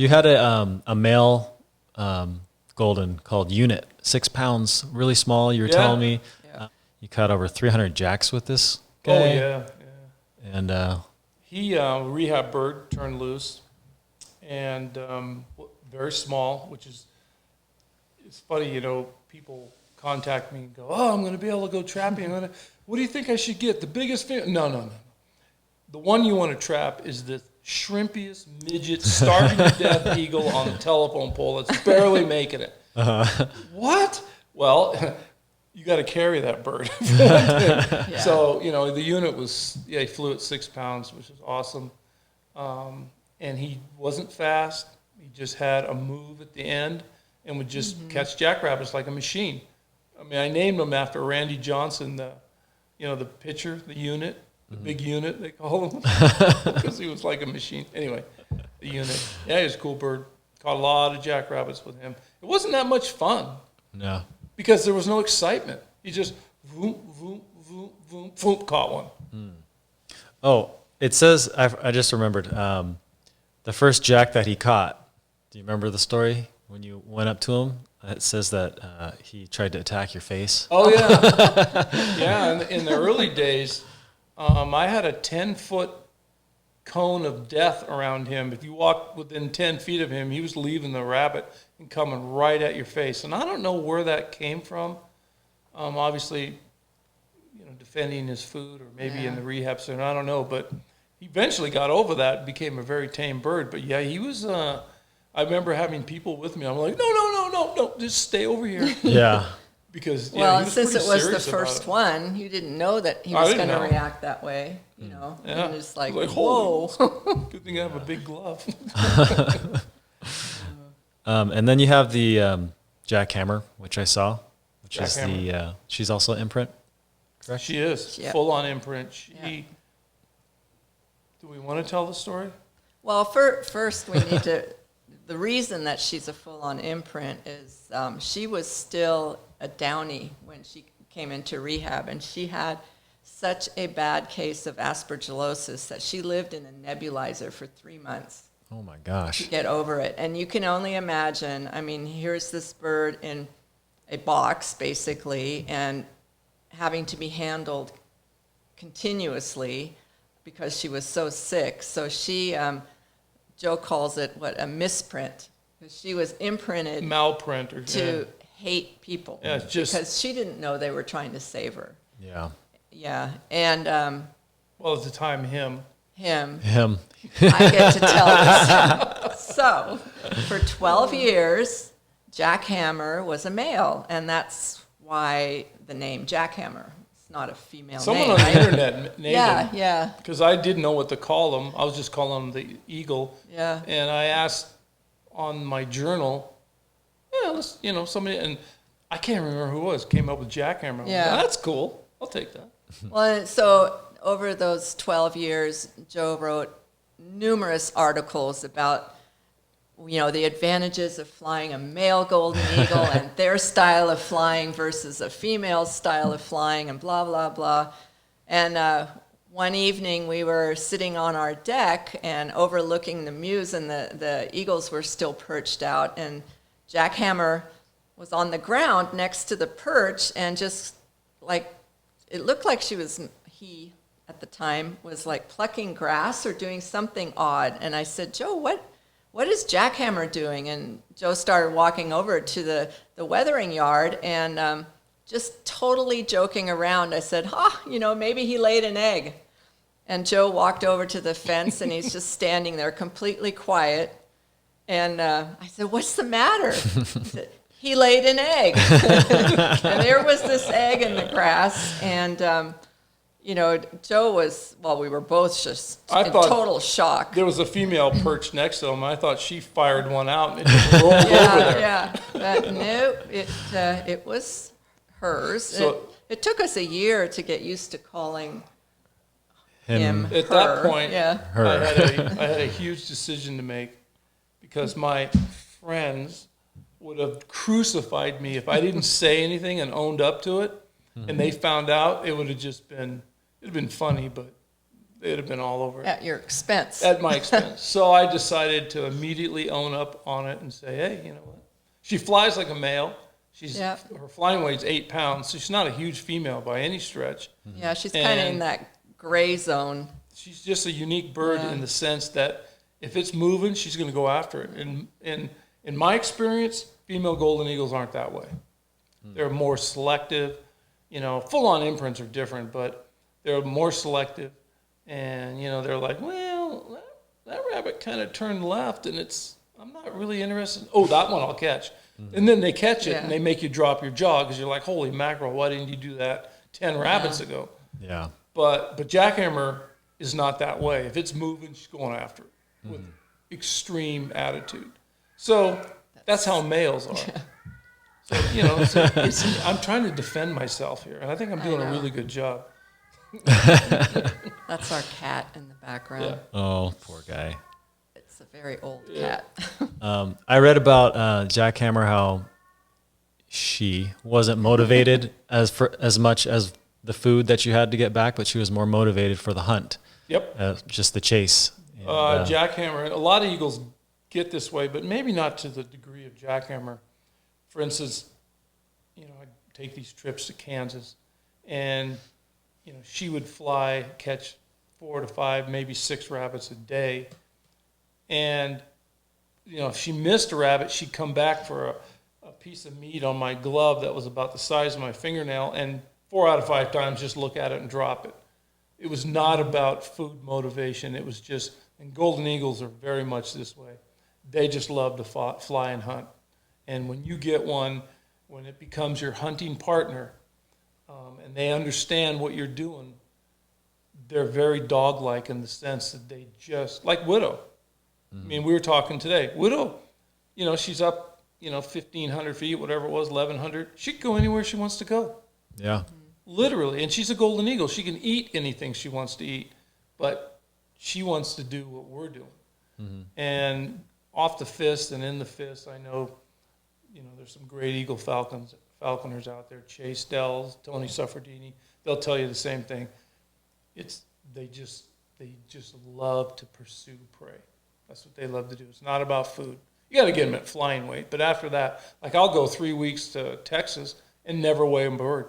You had a male golden called Unit, 6 pounds, really small. You were telling me you caught over 300 jacks with this guy. Oh yeah. And he rehab bird turned loose, and very small, which is it's funny. People contact me and go, "Oh, I'm going to be able to go trapping. What do you think I should get? The biggest fish?" No. The one you want to trap is the shrimpiest midget, starving to death eagle on the telephone pole that's barely making it. What? Well, you got to carry that bird. So, the unit was, he flew at 6 pounds, which is awesome. And he wasn't fast. He just had a move at the end and would just catch jackrabbits like a machine. I mean, I named him after Randy Johnson, the pitcher, the unit. The big unit, they call him, because he was like a machine. Anyway, the unit. Yeah, he was a cool bird. Caught a lot of jackrabbits with him. It wasn't that much fun. No. Because there was no excitement. He just, voom, voom, voom, voom, voom, caught one. Oh, it says, I just remembered, the first jack that he caught, do you remember the story when you went up to him? It says that he tried to attack your face. Oh, yeah. Yeah, in the early days, I had a 10-foot cone of death around him. If you walked within 10 feet of him, he was leaving the rabbit and coming right at your face. And I don't know where that came from. Obviously, defending his food or maybe in the rehab center. I don't know. But he eventually got over that and became a very tame bird. But, yeah, he was I remember having people with me. I'm like, no, just stay over here. Yeah. Because, since it was the first one, you didn't know that he was going to react that way, Yeah. And it's like whoa. Good thing I have a big glove. And then you have the jackhammer, which I saw, which is she's also imprint, correct? She is. Yep. Full on imprint. Do we want to tell the story? Well, first we need to, the reason that she's a full on imprint is she was still a downy when she came into rehab, and she had such a bad case of aspergillosis that she lived in a nebulizer for 3 months. Oh my gosh. To get over it. And you can only imagine, I mean, here's this bird in a box mistakely and having to be handled continuously because she was so sick. So she, Joe calls it, a misprint. Because she was imprinted malprint to hate people. Yeah, just because she didn't know they were trying to save her. Yeah. Yeah, and well, at the time, him. I get to tell this. So, for 12 years, Jackhammer was a male, and that's why the name Jackhammer. It's not a female Someone name. on the internet named him. Yeah. Because I didn't know what to call him. I was just calling him the Eagle. Yeah. And I asked on my journal, somebody, and I can't remember who it was, came up with Jackhammer. Yeah. Like, that's cool. I'll take that. Well, so over those 12 years, Joe wrote numerous articles about, the advantages of flying a male golden eagle and their style of flying versus a female style of flying and blah, blah, blah. And one evening we were sitting on our deck and overlooking the mews, and the eagles were still perched out, and Jackhammer was on the ground next to the perch, and just like, it looked like he at the time was like plucking grass or doing something odd. And I said, Joe, what is Jackhammer doing? And Joe started walking over to the weathering yard and just totally joking around. I said, maybe he laid an egg. And Joe walked over to the fence and he's just standing there completely quiet. And I said, what's the matter? He said, he laid an egg. And there was this egg in the grass. And, Joe was, we were both just in total shock. There was a female perched next to him. I thought she fired one out and it just rolled over there. Yeah, but no, it was hers. So, it took us a year to get used to calling him At her. that point, her. I had a huge decision to make because my friends would have crucified me if I didn't say anything and owned up to it. Mm-hmm. And they found out, it would have just been, it'd been funny, but they'd have been all over it. At your expense. At my expense. So I decided to immediately own up on it and say, hey, you know what? She flies like a male. Yep. Her flying weight's 8 pounds, so she's not a huge female by any stretch. Yeah, she's kind of in that gray zone. She's just a unique bird in the sense that if it's moving, she's going to go after it. And in my experience, female golden eagles aren't that way. They're more selective. You know, full-on imprints are different, but they're more selective. And, you know, they're like, well, that rabbit kind of turned left, and I'm not really interested. Oh, that one I'll catch. And then they catch it, and they make you drop your jaw because you're like, holy mackerel, why didn't you do that 10 rabbits ago? Yeah. But jackhammer is not that way. If it's moving, she's going after it with extreme attitude. So that's how males are. So, you know, I'm trying to defend myself here, and I think I'm doing a really good job. That's our cat in the background. Yeah. Oh, poor guy. It's a very old cat. I read about Jackhammer, how she wasn't motivated as much as the food that you had to get back, but she was more motivated for the hunt. Yep. Just the chase. And, Jackhammer, a lot of eagles get this way, but maybe not to the degree of jackhammer. For instance, you know, I'd take these trips to Kansas, and, you know, she would fly, catch 4 to 5, maybe 6 rabbits a day. And, you know, if she missed a rabbit, she'd come back for a piece of meat on my glove that was about the size of my fingernail, and 4 out of 5 times just look at it and drop it. It was not about food motivation. It was just, and golden eagles are very much this way. They just love to fly and hunt. And when you get one, when it becomes your hunting partner, and they understand what you're doing, they're very dog-like in the sense that they just, like Widow. I mean, we were talking today. Widow, you know, she's up, you know, 1,500 feet, whatever it was, 1,100. She can go anywhere she wants to go. Yeah. Literally. And she's a golden eagle. She can eat anything she wants to eat, but she wants to do what we're doing. And off the fist and in the fist, I know, you know, there's some great eagle falconers out there. Chase Dells, Tony Suffredini. They'll tell you the same thing. They just love to pursue prey. That's what they love to do. It's not about food. You got to get them at flying weight. But after that, like I'll go 3 weeks to Texas and never weigh a bird.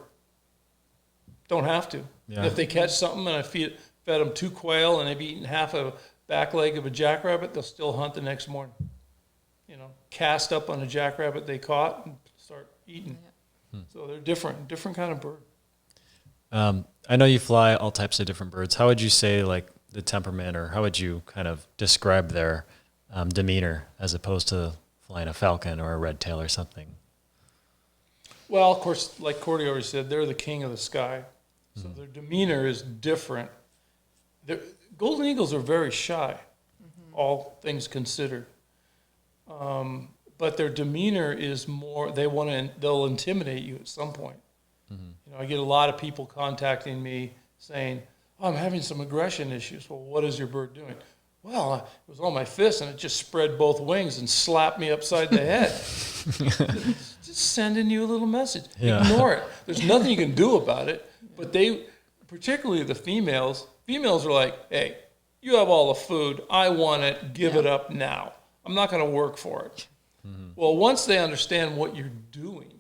Don't have to. Yeah. If they catch something and I fed them 2 quail and they've eaten half a back leg of a jackrabbit, they'll still hunt the next morning. You know, cast up on a jackrabbit they caught and start eating. So they're different kind of bird. I know you fly all types of different birds. How would you say, like, the temperament, or how would you kind of describe their demeanor as opposed to flying a falcon or a red tail or something? Well, of course, like Cordi already said, they're the king of the sky. So their demeanor is different. Golden eagles are very shy, all things considered. But their demeanor is more, they'll intimidate you at some point. You know, I get a lot of people contacting me saying, oh, I'm having some aggression issues. Well, what is your bird doing? Well, it was on my fist and it just spread both wings and slapped me upside the head. Just sending you a little message. Yeah. Ignore it. There's nothing you can do about it. But they, particularly the females are like, hey, you have all the food. I want it. Give it up now. I'm not going to work for it. Well, once they understand what you're doing,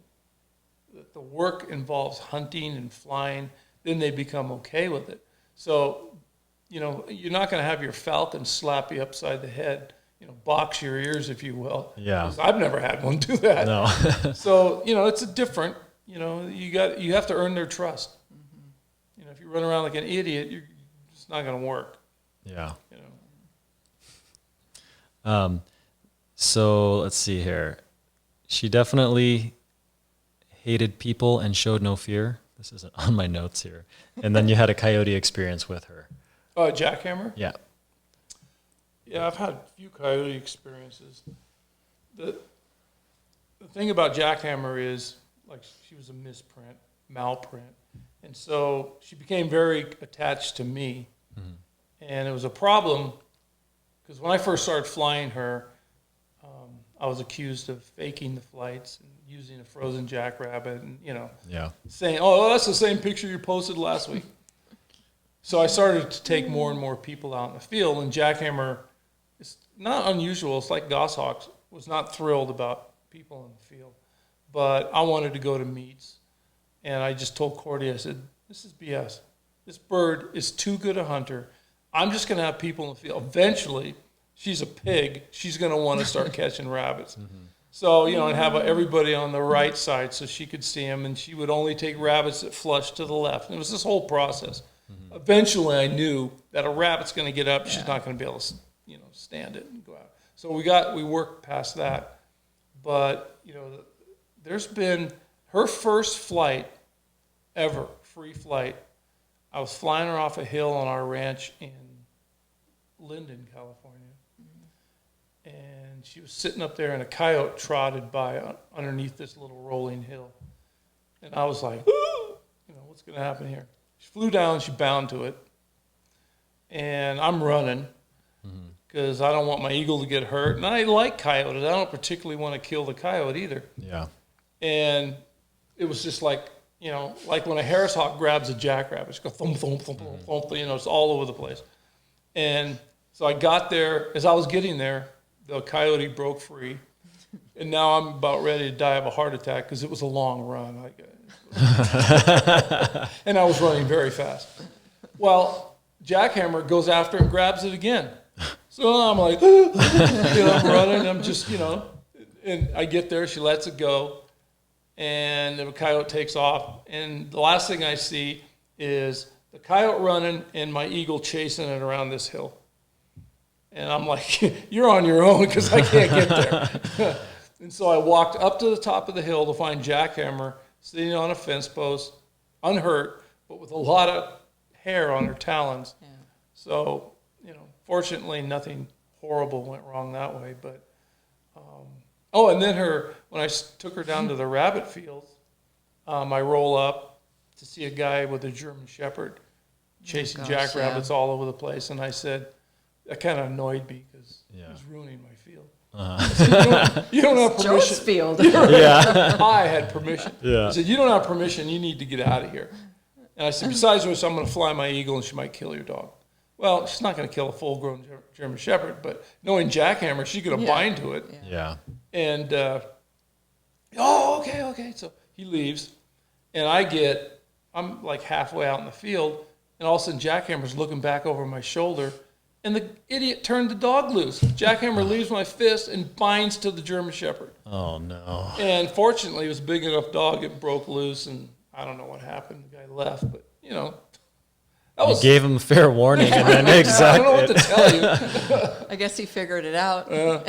that the work involves hunting and flying, then they become okay with it. So, you know, you're not going to have your falcon slap you upside the head, you know, box your ears, if you will. Yeah. 'Cause I've never had one do that. No. So, you know, it's a different, you know, you have to earn their trust. You know, if you run around like an idiot, you're just not going to work. Yeah. You know. So let's see here. She definitely hated people and showed no fear. This isn't on my notes here. And then you had a coyote experience with her. Jackhammer? Yeah. Yeah, I've had a few coyote experiences. The thing about jackhammer is, like, she was a misprint, malprint. And so she became very attached to me. And it was a problem because when I first started flying her, I was accused of faking the flights and using a frozen jackrabbit and, you know, Yeah. saying, oh, that's the same picture you posted last week. So I started to take more and more people out in the field, and jackhammer is not unusual. It's like goshawks. Was not thrilled about people in the field, but I wanted to go to meets, and I just told Cordi, I said, "This is BS. This bird is too good a hunter. I'm just going to have people in the field. Eventually, she's a pig. She's going to want to start catching rabbits." So, and have everybody on the right side so she could see them, and she would only take rabbits that flushed to the left. And it was this whole process. Eventually, I knew that a rabbit's going to get up. She's not going to be able to, stand it and go out. So we worked past that. But, there's been her first flight ever, free flight. I was flying her off a hill on our ranch in Linden, California. And she was sitting up there, and a coyote trotted by underneath this little rolling hill. And I was like, what's going to happen here? She flew down, she bound to it. And I'm running because I don't want my eagle to get hurt. And I like coyotes. I don't particularly want to kill the coyote either. Yeah. And it was just like, like when a Harris hawk grabs a jackrabbit, it's go thump, thump, thump, thump, thump, it's all over the place. And so I got there. As I was getting there, the coyote broke free. And now I'm about ready to die of a heart attack because it was a long run. And I was running very fast. Well, jackhammer goes after it and grabs it again. So I'm like, I'm running. I'm just, and I get there. She lets it go. And the coyote takes off. And the last thing I see is the coyote running and my eagle chasing it around this hill. And I'm like, you're on your own because I can't get there. And so I walked up to the top of the hill to find jackhammer sitting on a fence post, unhurt, but with a lot of hair on her talons. Yeah. So, fortunately, nothing horrible went wrong that way. But and then when I took her down to the rabbit fields, I roll up to see a guy with a German Shepherd chasing jackrabbits all over the place, and I said, that kind of annoyed me because he was ruining my field. I said, you don't have permission. Joe's field. I had permission. Yeah. I said, you don't have permission. You need to get out of here. And I said, besides which, I'm going to fly my eagle, and she might kill your dog. Well, she's not going to kill a full-grown German Shepherd, but knowing jackhammer, she's going to bind to it. Yeah. And, okay. So he leaves, and I'm like halfway out in the field, and all of a sudden jackhammer's looking back over my shoulder, and the idiot turned the dog loose. Jackhammer leaves my fist and binds to the German Shepherd. Oh, no. And fortunately, it was a big enough dog, it broke loose, and I don't know what happened. The guy left, but, You gave him fair warning, and then I don't know what to tell you. I guess he figured it out in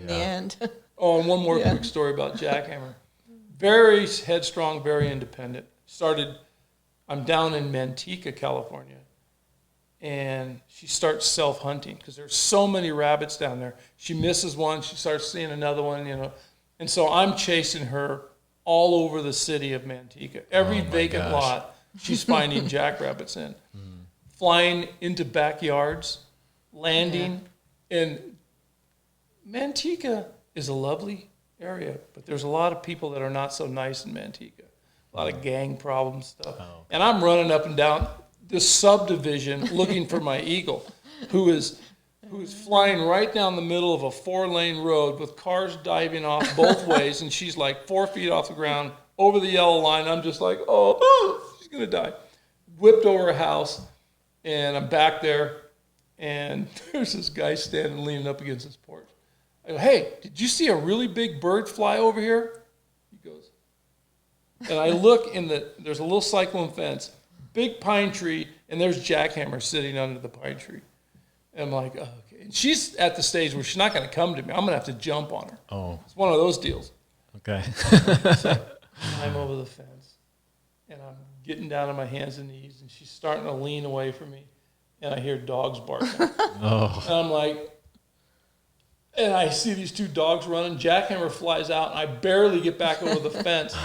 the end. Oh, and one more quick story about jackhammer. Very headstrong, very independent. I'm down in Manteca, California, and she starts self-hunting because there's so many rabbits down there. She misses one, she starts seeing another one, And so I'm chasing her all over the city of Manteca. Every vacant lot, she's finding jackrabbits in. Flying into backyards, landing. And Manteca is a lovely area, but there's a lot of people that are not so nice in Manteca. A lot of gang problem stuff. Oh, okay. And I'm running up and down this subdivision looking for my eagle, who is flying right down the middle of a 4-lane road with cars diving off both ways, and she's like 4 feet off the ground over the yellow line. I'm just like, she's going to die. Whipped over a house, and I'm back there, and there's this guy standing leaning up against his porch. I go, hey, did you see a really big bird fly over here? He goes, and I look there's a little cyclone fence, big pine tree, and there's jackhammer sitting under the pine tree. And I'm like, okay. And she's at the stage where she's not going to come to me. I'm going to have to jump on her. Oh. It's one of those deals. Okay. So I'm over the fence, and I'm getting down on my hands and knees, and she's starting to lean away from me, and I hear dogs barking. Oh. And I'm like, and I see these 2 dogs running. Jackhammer flies out, and I barely get back over the fence.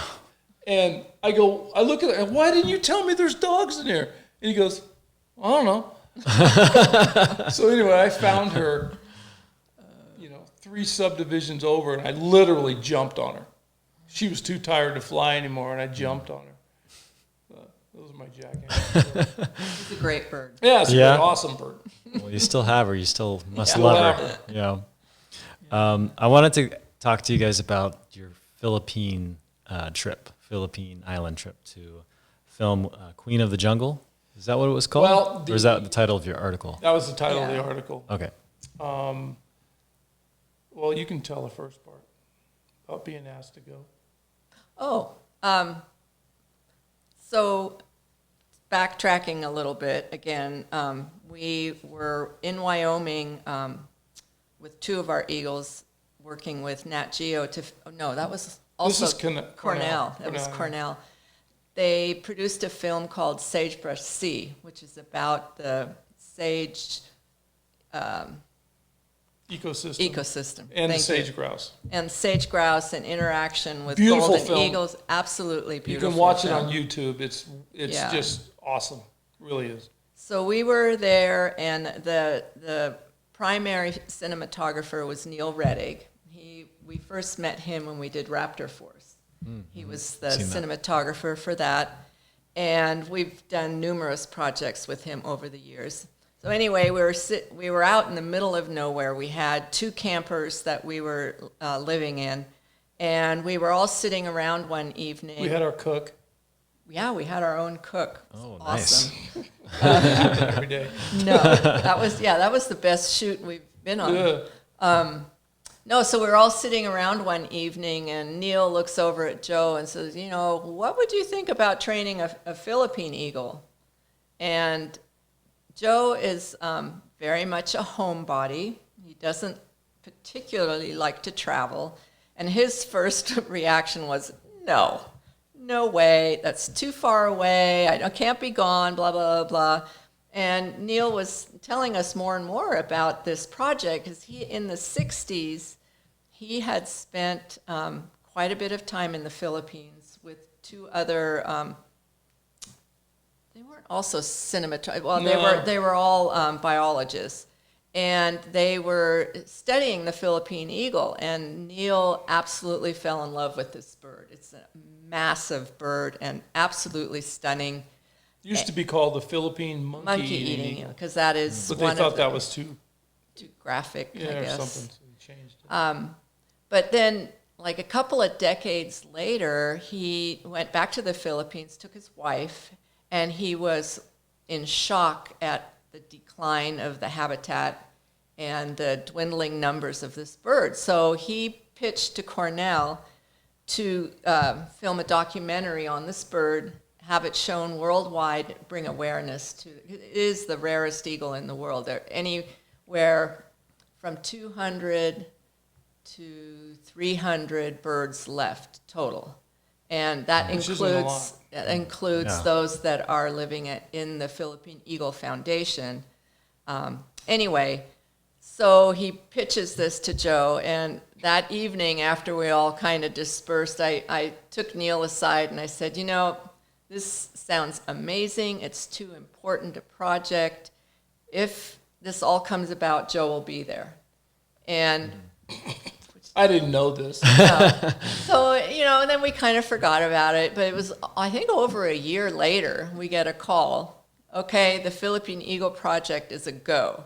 And I look at her, why didn't you tell me there's dogs in here? And he goes, I don't know. So anyway, I found her, 3 subdivisions over, and I literally jumped on her. She was too tired to fly anymore, and I jumped on her. Those are my jackhammers. He's a great bird. Yeah, it's Yeah. an awesome bird. Well, you still have her. You still must Yeah. love Still her. Yeah. I wanted to talk to you guys about your Philippine Philippine island trip to film Queen of the Jungle. Is that what it was called? Well, or is that the title of your article? That was the title of Yeah. the article. Okay. Well, you can tell the first part about being asked to go. Oh, so backtracking a little bit again, we were in Wyoming with two of our eagles working with Nat Geo that was also This is Cornell. That was Cornell, yeah. Cornell. They produced a film called Sagebrush Sea, which is about the sage ecosystem. And the Thank you. sage grouse. And sage grouse and interaction with Beautiful golden film. eagles. Absolutely You beautiful. can watch film. it on YouTube. It's Yeah. just awesome. Really is. So we were there, and the primary cinematographer was Neil Reddig. We first met him when we did Raptor Force. He was the Seen that. cinematographer for that, and we've done numerous projects with him over the years. So anyway, we were out in the middle of nowhere. We had two campers that we were living in, and we were all sitting around one evening. We had our cook Yeah, we had our own cook. It was Oh, awesome. nice. every day. No, that was the best shoot we've been on. Yeah. No, so we were all sitting around one evening, and Neil looks over at Joe and says, what would you think about training a Philippine Eagle? And Joe is very much a homebody. He doesn't particularly like to travel. And his first reaction was, no way, that's too far away, I can't be gone, blah, blah, blah. And Neil was telling us more and more about this project because in the 60s, he had spent quite a bit of time in the Philippines with two other, they weren't also cinematographers, well, No. they were all biologists. And they were studying the Philippine Eagle, and Neil absolutely fell in love with this bird. It's a massive bird and absolutely stunning. Used to be called the Philippine monkey eating eagle. Because that is But they one thought of that was too, too graphic, I or guess. something, so they changed it. But then, like a couple of decades later, he went back to the Philippines, took his wife, and he was in shock at the decline of the habitat and the dwindling numbers of this bird. So he pitched to Cornell to film a documentary on this bird, have it shown worldwide, bring awareness to it. It is the rarest eagle in the world. There are anywhere from 200 to 300 birds left total. And that Which isn't a lot. includes Yeah. those that are living in the Philippine Eagle Foundation. Anyway, so he pitches this to Joe, and that evening after we all kind of dispersed, I took Neil aside and I said, this sounds amazing. It's too important a project. If this all comes about, Joe will be there. And I didn't know this. so, and then we kind of forgot about it. But it was, I think, over a year later, we get a call. Okay, the Philippine Eagle Project is a go.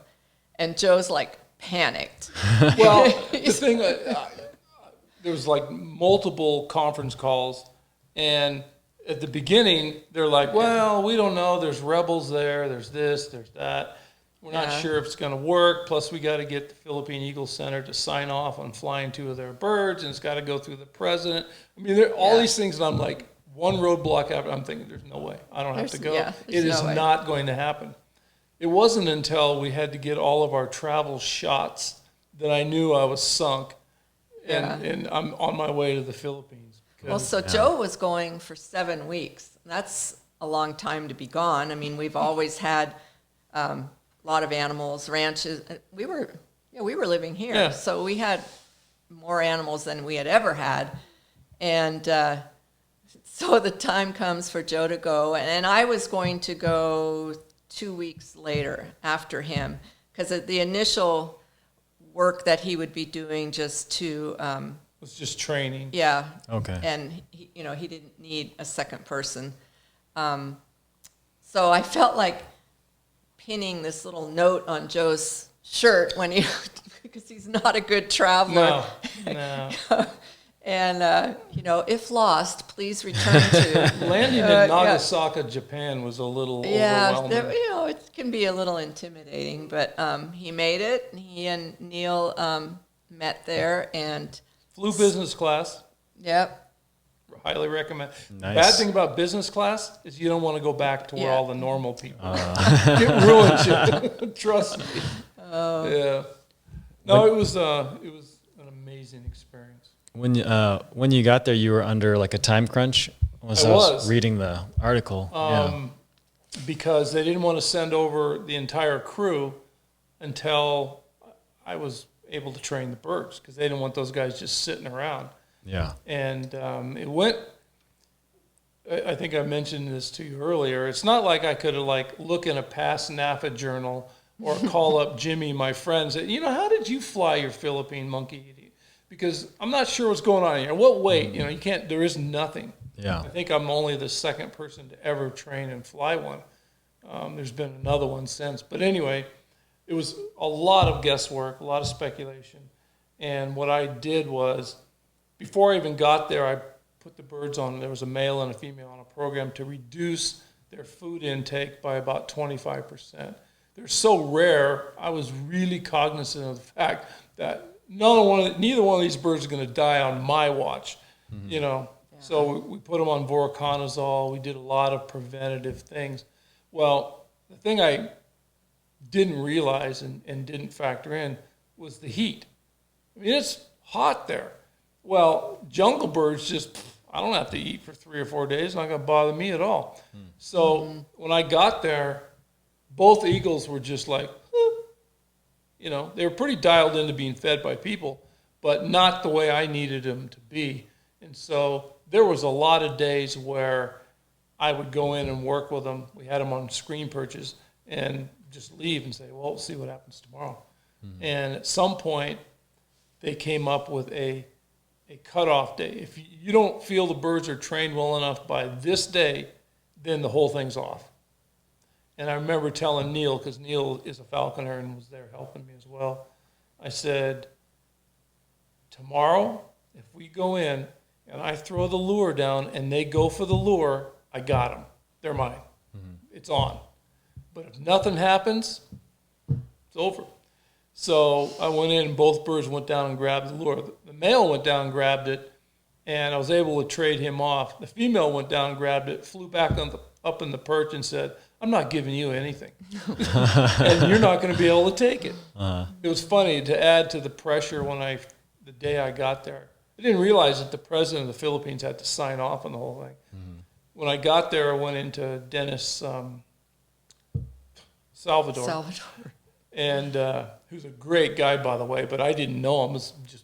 And Joe's like panicked. Well, the thing, there was like multiple conference calls, and at the beginning, they're like, well, we don't know. There's rebels there. There's this, there's that. We're not Yeah. sure if it's going to work. Plus, we got to get the Philippine Eagle Center to sign off on flying two of their birds, and it's got to go through the president. I mean, there are all Yeah. these things, and I'm like, one roadblock after. I'm thinking, there's no way. I don't have to go. There's It is no way. not going to happen. It wasn't until we had to get all of our travel shots that I knew I was sunk, and I'm on my way to the Philippines. Well, so Joe was going for 7 weeks. That's a long time to be gone. I mean, we've always had a lot of animals, ranches. We were living here, Yeah. so we had more animals than we had ever had. And so the time comes for Joe to go, and I was going to go 2 weeks later after him, because the initial work that he would be doing just to It was just training. yeah. Okay. And he didn't need a second person. So I felt like pinning this little note on Joe's shirt when he, because he's not a good traveler. No. And, if lost, please return to. Landing in Nagasaki, Japan was a little overwhelming. It can be a little intimidating, but he made it. He and Neil met there, and Flew business class. yep. Highly recommend. Nice. Bad thing about business class is you don't want to go back to where Yeah. all the normal people are. It ruins you. Trust me. Yeah. No, it was an amazing experience. When you got there, you were under like a time crunch. I I was was. reading the article. Because they didn't want to send over the entire crew until I was able to train the birds, because they didn't want those guys just sitting around. Yeah. And it went, I think I mentioned this to you earlier, it's not like I could have look in a past NAFA journal or call up Jimmy, my friend, and say, how did you fly your Philippine monkey? Because I'm not sure what's going on here. What weight? You can't, there is nothing. Yeah. I think I'm only the second person to ever train and fly one. There's been another one since. But anyway, it was a lot of guesswork, a lot of speculation. And what I did was, before I even got there, I put the birds on, there was a male and a female on a program to reduce their food intake by about 25%. They're so rare, I was really cognizant of the fact that neither one of these birds is going to die on my watch, So we put them on voriconazole. We did a lot of preventative things. Well, the thing I didn't realize and didn't factor in was the heat. I mean, it's hot there. Well, jungle birds I don't have to eat for 3 or 4 days. It's not going to bother me at all. So when I got there, both eagles were just like, they were pretty dialed into being fed by people, but not the way I needed them to be. And so there was a lot of days where I would go in and work with them. We had them on screen perches and just leave and say, well, we'll see what happens tomorrow. And at some point, they came up with a cutoff day. If you don't feel the birds are trained well enough by this day, then the whole thing's off. And I remember telling Neil, because Neil is a falconer and was there helping me as well, I said, tomorrow, if we go in and I throw the lure down and they go for the lure, I got them. They're mine. It's on. But if nothing happens, it's over. So I went in and both birds went down and grabbed the lure. The male went down and grabbed it, and I was able to trade him off. The female went down and grabbed it, flew back up in the perch and said, I'm not giving you anything. And you're not going to be able to take it. It was funny to add to the pressure the day I got there. I didn't realize that the president of the Philippines had to sign off on the whole thing. When I got there, I went into Dennis Salvador. And who's a great guy, by the way, but I didn't know him. I was just,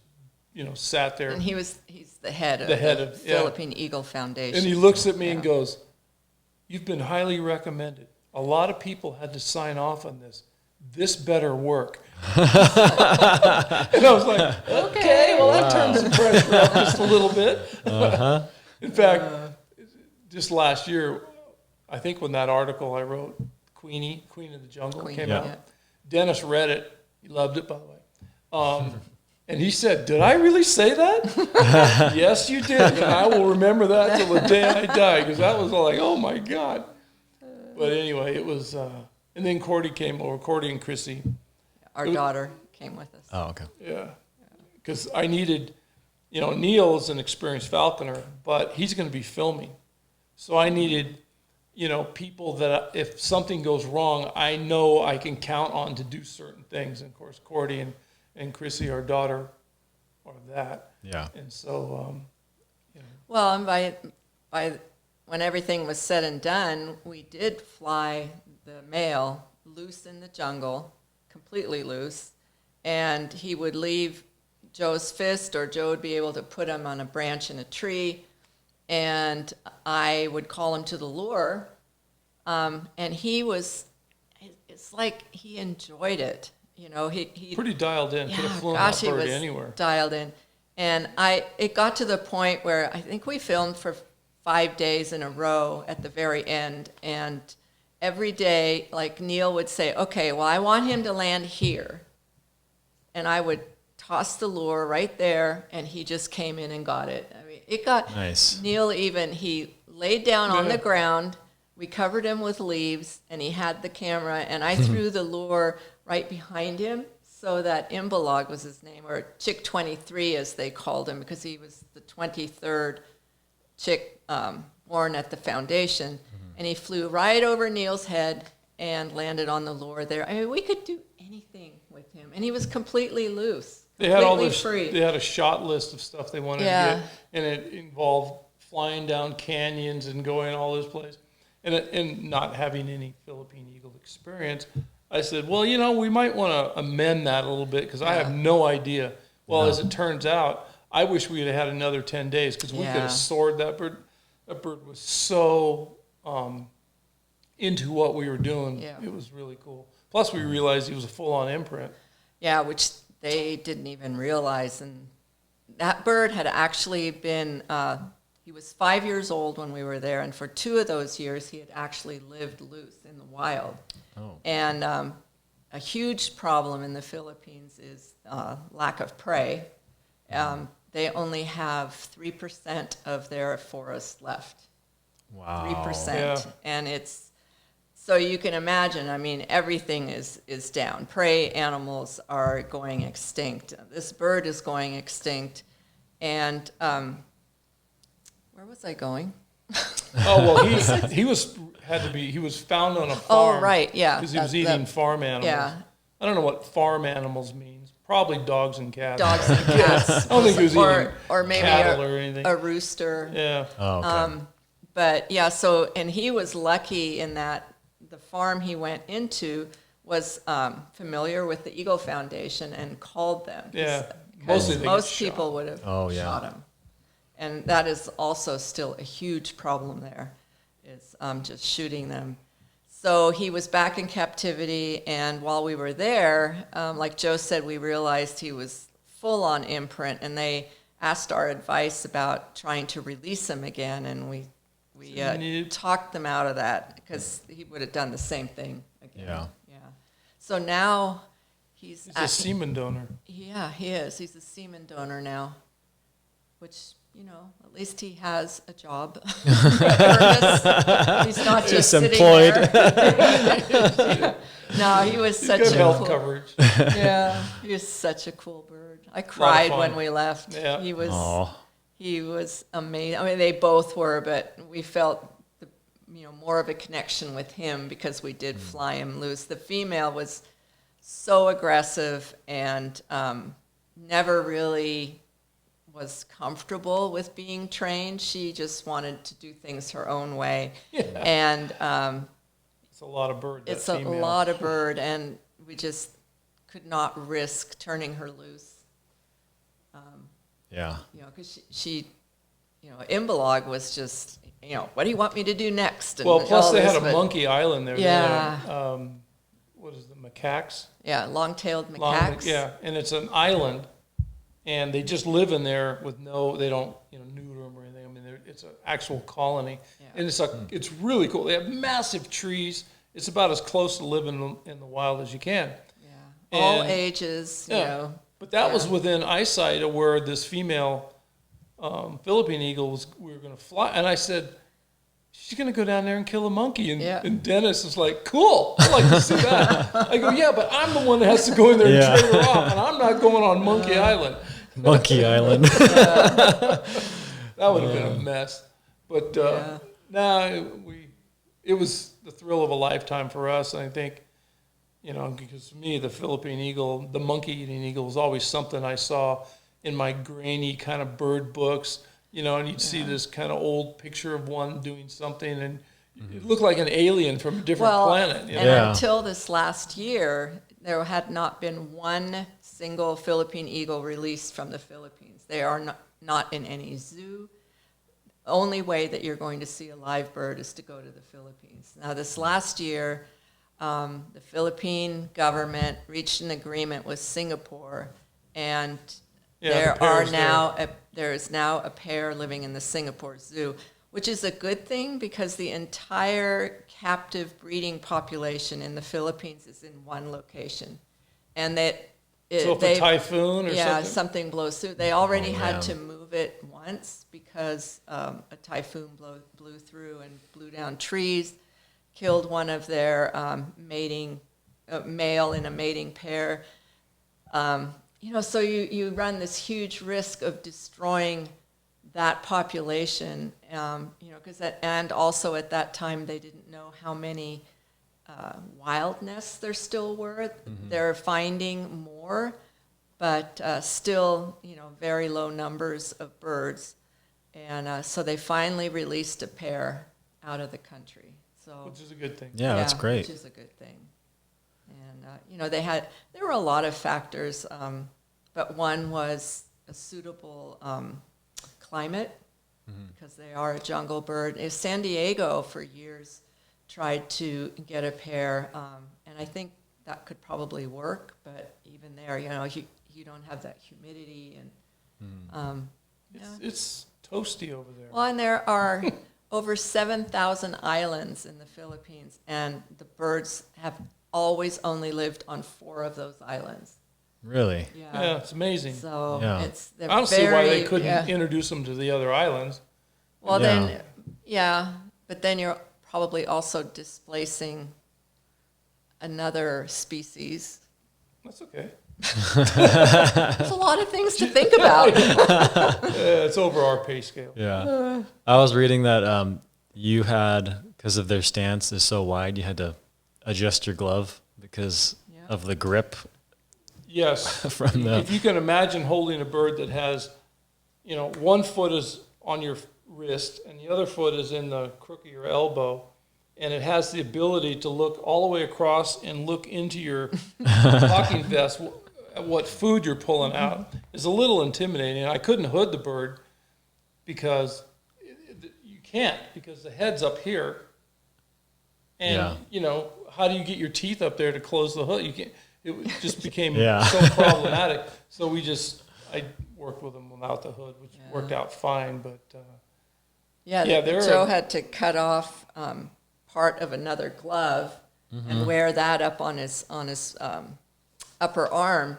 sat there. And he's the head of yeah. Philippine Eagle Foundation. And he looks at me and goes, you've been highly recommended. A lot of people had to sign off on this. This better work. And I was like, okay, well, that turns the pressure up just a little bit. In fact, just last year, I think when that article I wrote, Queen of the Jungle, came out, Dennis read it. He loved it, by the way. And he said, did I really say that? Yes, you did. And I will remember that till the day I die, because that was like, oh, my God. But anyway, it was, and then Cordi came over, Cordi and Chrissy. Our daughter came with us. Oh, okay. Yeah. Because I needed, Neil is an experienced falconer, but he's going to be filming. So I needed, people that if something goes wrong, I know I can count on to do certain things. And of course, Cordi and Chrissy, our daughter, are that. Yeah. And so, Well, and by when everything was said and done, we did fly the male loose in the jungle, completely loose, and he would leave Joe's fist, or Joe would be able to put him on a branch in a tree, and I would call him to the lure, and it's like he enjoyed it. He pretty dialed in. Could have flown gosh, that he bird was anywhere. dialed in. And it got to the point where I think we filmed for 5 days in a row at the very end, and every day, like Neil would say, okay, well, I want him to land here. And I would toss the lure right there, and he just came in and got it. I mean, it got Nice. Neil he laid down on Yeah. the ground. We covered him with leaves, and he had the camera, and I threw the lure right behind him so that Imbalog was his name, or Chick 23 as they called him, because he was the 23rd chick born at the foundation. And he flew right over Neil's head and landed on the lure there. I mean, we could do anything with him, and he was completely loose. They had all completely this. free. They had a shot list of stuff they wanted Yeah. to get, and it involved flying down canyons and going all this place, and not having any Philippine Eagle experience. I said, well, we might want to amend that a little bit because I have no idea. Well, as it turns out, I wish we had had another 10 days because we could Yeah. have soared that bird. That bird was so into what we were doing. Yeah. It was really cool. Plus, we realized he was a full-on imprint. Yeah, which they didn't even realize. And that bird had actually been, he was 5 years old when we were there, and for 2 of those years, he had actually lived loose in the wild. Oh. And a huge problem in the Philippines is lack of prey. They only have 3% of their forest left. Wow. 3%. Yeah. And it's, so you can imagine, I mean, everything is down. Prey animals are going extinct. This bird is going extinct. And where was I going? Oh well, he was found on a farm. Oh, right, yeah. Because he was that- eating that- farm animals. Yeah, I don't know what farm animals means. Probably dogs and cats. dogs and cats. I don't think he was eating or maybe cattle or anything. a rooster. Yeah. Oh, okay. But yeah, so, and he was lucky in that the farm he went into was familiar with the Eagle Foundation and called them. Yeah. 'Cause Mostly they get most shot. people would have Oh, yeah. shot him. And that is also still a huge problem there, is just shooting them. So he was back in captivity, and while we were there, like Joe said, we realized he was full on imprint, and they asked our advice about trying to release him again, and we talked them out of that because he would have done the same thing again. Yeah. Yeah. So now He's a semen donor. yeah, he is. He's a semen donor now, which, at least he has a job. He's not just He's sitting employed. there. No, he was such Good a health cool, coverage. yeah, he was such a cool bird. I cried fun. when we left. Yeah. He was Oh. he was amazing. I mean, they both were, but we felt more of a connection with him because we did fly him loose. The female was so aggressive and never really was comfortable with being trained. She just wanted to do things her own way. Yeah. And It's a lot of bird. That it's a female. lot of bird, and we just could not risk turning her loose. Yeah. Because she Imbalog was just, what do you want me to do next? And Well, plus all they this, had a but- monkey island there. Yeah. They had, what is the macaques? Yeah, long-tailed Long- macaques. yeah, and it's an island, and they just live in there with they don't neuter them or anything. I mean, it's an actual colony, Yeah. and it's really cool. They have massive trees. It's about as close to living in the wild as you can. Yeah. All And- ages, Yeah. But that was within eyesight of where this female Philippine Eagle was. We were going to fly, and I said, she's going to go down there and kill a monkey. And, Yeah. and Dennis is like, cool, I'd like to see that. I go, yeah, but I'm the one that has to go in there Yeah. and trade her off, and I'm not going on Monkey Island. Monkey Island. That would have been a mess. But it was the thrill of a lifetime for us. And I think, because to me, the Philippine Eagle, the monkey-eating eagle, was always something I saw in my grainy kind of bird books, and you'd see this kind of old picture of one doing something, and it looked like an alien from a different planet. And Yeah. until this last year, there had not been one single Philippine eagle released from the Philippines. They are not in any zoo. The only way that you're going to see a live bird is to go to the Philippines. Now, this last year, the Philippine government reached an agreement with Singapore, and Yeah, the pair's there is now a pair living in the Singapore Zoo, which is a good thing because the entire captive breeding population in the Philippines is in one location. And So if a typhoon or something blows through, they already Oh, had man. to move it once because a typhoon blew through and blew down trees, killed one of their male in a mating pair. So you run this huge risk of destroying that population, and also at that time they didn't know how many wild nests there still were. They're finding more, but still, very low numbers of birds. And so they finally released a pair out of the country. So, which is a good thing. Yeah, that's great. Which is a good thing. And, there were a lot of factors, but one was a suitable climate, because they are a jungle bird. San Diego, for years, tried to get a pair, and I think that could probably work, but even there, you don't have that humidity. And It's toasty over there. Well, and there are over 7,000 islands in the Philippines, and the birds have always only lived on 4 of those islands. Really? Yeah, it's amazing. So Yeah. they're I don't see why they very- couldn't yeah. introduce them to the other islands. Well, Yeah. but then you're probably also displacing another species. That's okay. There's a lot of things to think about. It's over our pay scale. Yeah. I was reading that you had, because of their stance is so wide, you had to adjust your glove because Yeah. of the grip Yes. from the. If you can imagine holding a bird that has, one foot is on your wrist and the other foot is in the crook of your elbow, and it has the ability to look all the way across and look into your stocking vest at what food you're pulling out, is a little intimidating. I couldn't hood the bird because you can't, because the head's up here. And, how do you get your teeth up there to close the hood? You can't. It just became so problematic. So I worked with them without the hood, which worked out fine. But Joe had to cut off part of another glove and wear that up on his upper arm.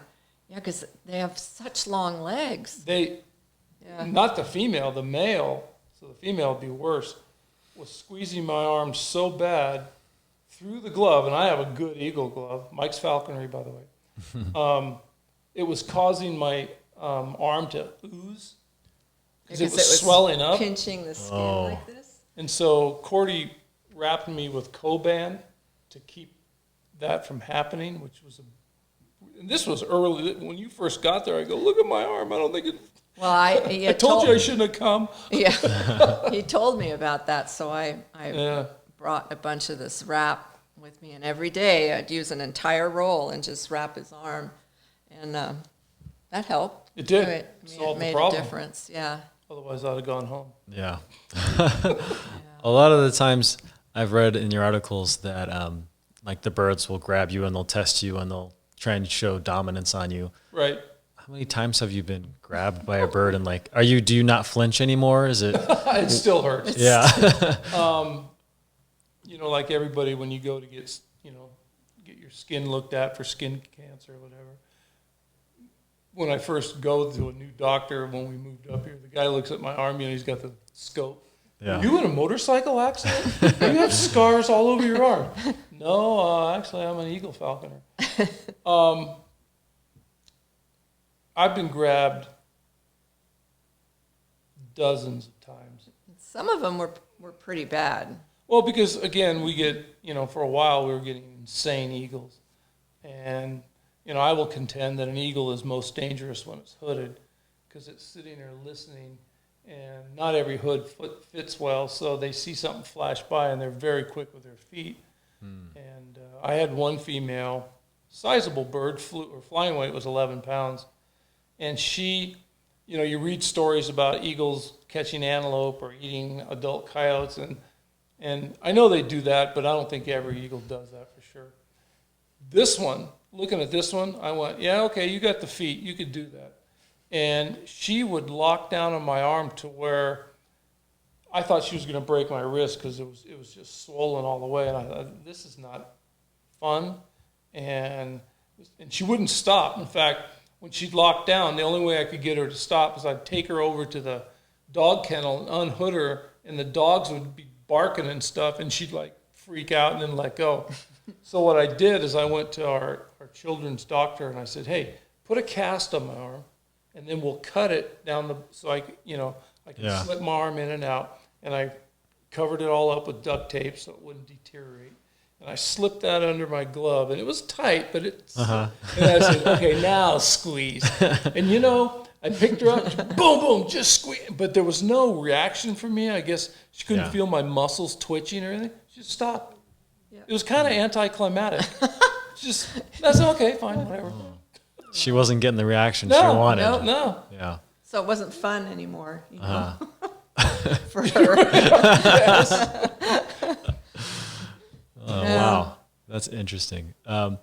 Yeah, because they have such long legs. Not the female, the male. So the female would be worse. Was squeezing my arm so bad through the glove, and I have a good eagle glove, Mike's Falconry, by the way. It was causing my arm to ooze because it was swelling up, pinching the skin like this. And so Cordy wrapped me with Coban to keep that from happening, which was and this was early when you first got there. I go, look at my arm. I don't think it. Well, I told you I shouldn't have come. Yeah, he told me about that, so I Yeah. brought a bunch of this wrap with me, and every day I'd use an entire roll and just wrap his arm, and that helped. It did. It Solved the made problem. a difference. Yeah. Otherwise, I'd have gone home. Yeah. A lot of the times I've read in your articles that like the birds will grab you and they'll test you and they'll try and show dominance on you. Right. How many times have you been grabbed by a bird and like, do you not flinch anymore? Is it? It still hurts. Yeah. Like everybody, when you go to get your skin looked at for skin cancer or whatever. When I first go to a new doctor, when we moved up here, the guy looks at my arm, he's got the scope. Yeah. Are you in a motorcycle accident? You have scars all over your arm. No, actually, I'm an eagle falconer. I've been grabbed dozens of times. Some of them were pretty bad. Well, because, again, we get, for a while we were getting insane eagles. And, I will contend that an eagle is most dangerous when it's hooded because it's sitting there listening, and not every hood fits well, so they see something flash by and they're very quick with their feet. And I had one female, sizable bird, flying weight was 11 pounds, and she, you read stories about eagles catching antelope or eating adult coyotes, and I know they do that, but I don't think every eagle does that for sure. This one, looking at this one, I went, yeah, okay, you got the feet, you could do that. And she would lock down on my arm to where I thought she was going to break my wrist because it was just swollen all the way, and I thought, this is not fun, and she wouldn't stop. In fact, when she'd lock down, the only way I could get her to stop is I'd take her over to the dog kennel and unhood her, and the dogs would be barking and stuff, and she'd like freak out and then let go. So what I did is I went to our children's doctor and I said, hey, put a cast on my arm, and then we'll cut it down so I can slip my arm in and out. And I covered it all up with duct tape so it wouldn't deteriorate. And I slipped that under my glove, and it was tight, but it's. And I said, okay, now squeeze. And I picked her up, boom, boom, just squeeze. But there was no reaction from me. I guess she couldn't feel my muscles twitching or anything. She just stopped. Yeah. It was kind of anticlimactic. That's okay, fine, whatever. She wasn't getting the reaction she wanted. No. Yeah. So it wasn't fun anymore, for her. Wow, that's interesting. I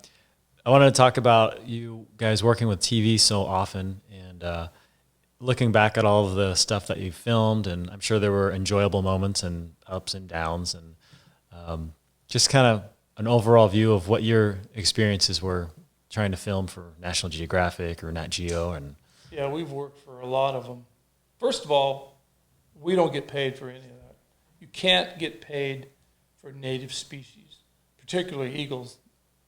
wanted to talk about you guys working with TV so often and looking back at all of the stuff that you filmed, and I'm sure there were enjoyable moments and ups and downs, and just kind of an overall view of what your experiences were trying to film for National Geographic or Nat Geo. And yeah, we've worked for a lot of them. First of all, we don't get paid for any of that. You can't get paid for native species, particularly eagles.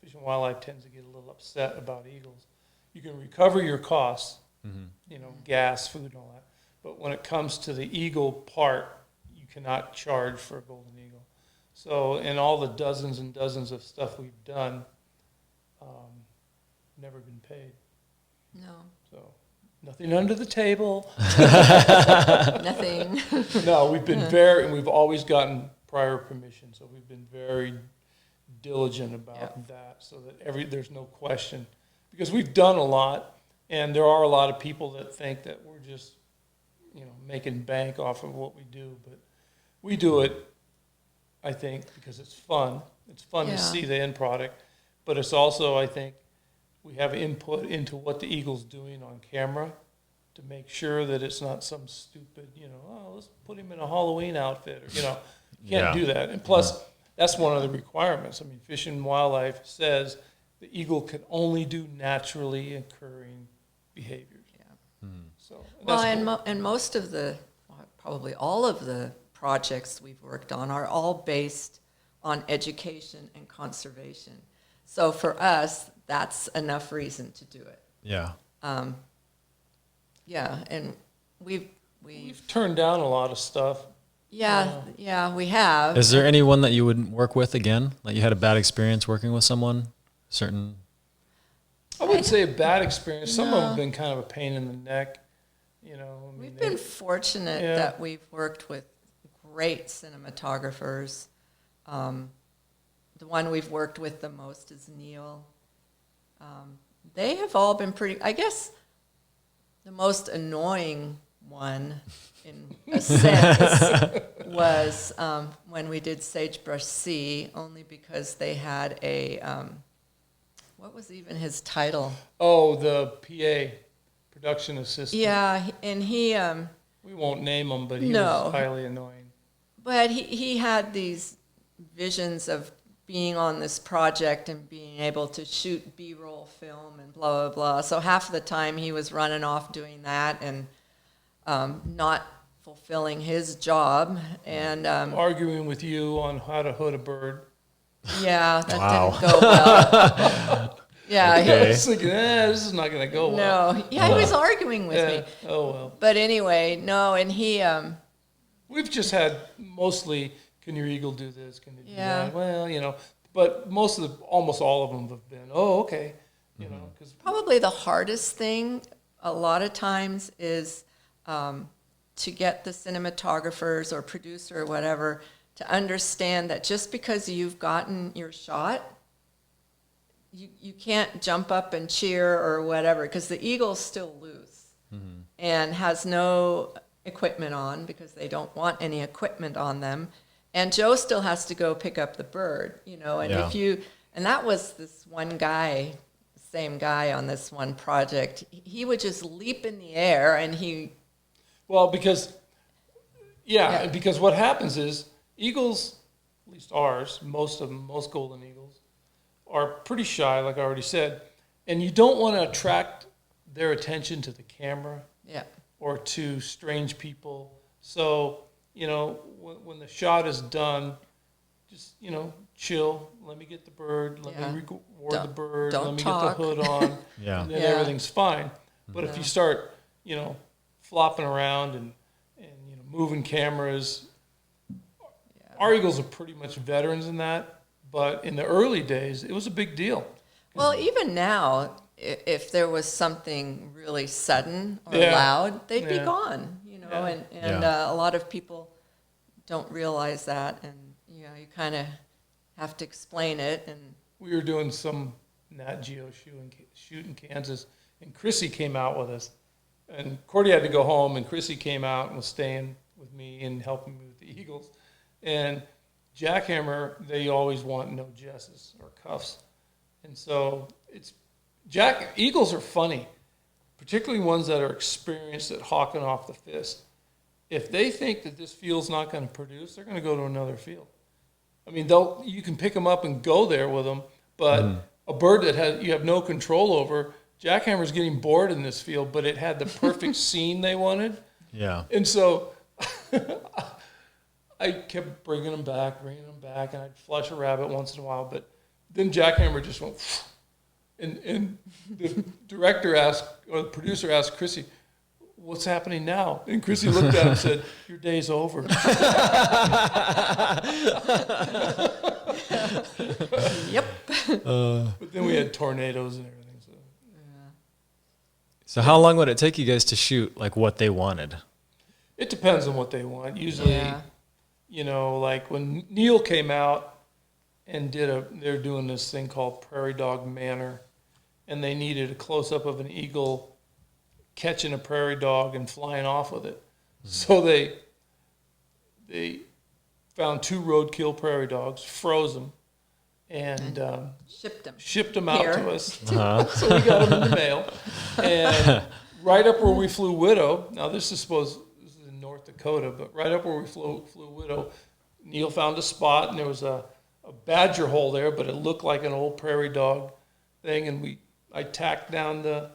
Fish and Wildlife tends to get a little upset about eagles. You can recover your costs, gas, food, and all that. But when it comes to the eagle part, you cannot charge for a golden eagle. So in all the dozens and dozens of stuff we've done, never been paid. No. So nothing under the table. Nothing. No, we've been and we've always gotten prior permission. So we've been very diligent about that, so that there's no question, because we've done a lot, and there are a lot of people that think that we're just, making bank off of what we do, but we do it, I think, because it's fun. It's fun to see the end product, but it's also, I think, we have input into what the eagle's doing on camera to make sure that it's not some stupid, let's put him in a Halloween outfit, or, you can't do that. And plus, that's one of the requirements. I mean, Fish and Wildlife says the eagle can only do naturally occurring behaviors. Yeah. So, And most of probably all of the projects we've worked on are all based on education and conservation. So for us, that's enough reason to do it. Yeah. And we've turned down a lot of stuff. Yeah, we have. Is there anyone that you wouldn't work with again? Like you had a bad experience working with someone? Certain. I wouldn't say a bad experience. Some of them have been kind of a pain in the neck. We've been fortunate that we've worked with great cinematographers. The one we've worked with the most is Neil. They have all been pretty, I guess the most annoying one in a sense was when we did Sagebrush Sea, only because they had a, what was even his title? Oh, the PA, production assistant. Yeah, and he... we won't name him, but he was highly annoying. But he had these visions of being on this project and being able to shoot B-roll film and blah, blah, blah. So half the time he was running off doing that and not fulfilling his job. And arguing with you on how to hood a bird. Yeah, that didn't go well. Yeah. I was thinking, this is not going to go well. No. Yeah, he was arguing with me. Oh, well. But anyway, no, and he... We've just had mostly... Can your eagle do this? Can it do that? Well, but almost all of them have been, okay. Cause probably the hardest thing a lot of times is to get the cinematographers or producer or whatever to understand that just because you've gotten your shot, you can't jump up and cheer or whatever, because the eagle's still loose and has no equipment on because they don't want any equipment on them. And Joe still has to go pick up the bird, and that was this one guy, same guy on this one project. He would just leap in the air and Well, because Yeah, because what happens is eagles, at least ours, most of them, most golden eagles, are pretty shy, like I already said, and you don't want to attract their attention to the camera Yeah. or to strange people. So, when the shot is done, just, chill. Let me get the bird. Let me reward the bird. Don't Let me talk. get the hood on. Yeah. And then everything's fine. But if you start, flopping around and moving cameras, our eagles are pretty much veterans in that. But in the early days, it was a big deal. Well, even now, if there was something really sudden or Yeah. loud, they'd be Yeah. gone, Yeah. and a lot of people don't realize that, and you kind of have to explain it. And We were doing some Nat Geo shoot in Kansas, and Chrissy came out with us. And Cordy had to go home, and Chrissy came out and was staying with me and helping me with the eagles. And jackhammer, they always want no jesses or cuffs. And so eagles are funny, particularly ones that are experienced at hawking off the fist. If they think that this field's not going to produce, they're going to go to another field. I mean, you can pick them up and go there with them, but a bird that you have no control over, jackhammer's getting bored in this field, but it had the perfect scene they wanted. Yeah. And so I kept bringing them back, and I'd flush a rabbit once in a while, but then jackhammer just went, and the director or the producer asked Chrissy, "What's happening now?" And Chrissy looked at him and said, "Your day's over." Yep. But then we had tornadoes and everything. So how long would it take you guys to shoot like what they wanted? It depends on what they want. Usually, Yeah. like when Neil came out and they're doing this thing called Prairie Dog Manor, and they needed a close-up of an eagle catching a prairie dog and flying off with it. So they found 2 roadkill prairie dogs, froze them, and Shipped them out here. to us. So we got them in the mail. And right up where we flew Widow, now this is in North Dakota, but right up where we flew Widow, Neil found a spot, and there was a badger hole there, but it looked like an old prairie dog thing, and I tacked down the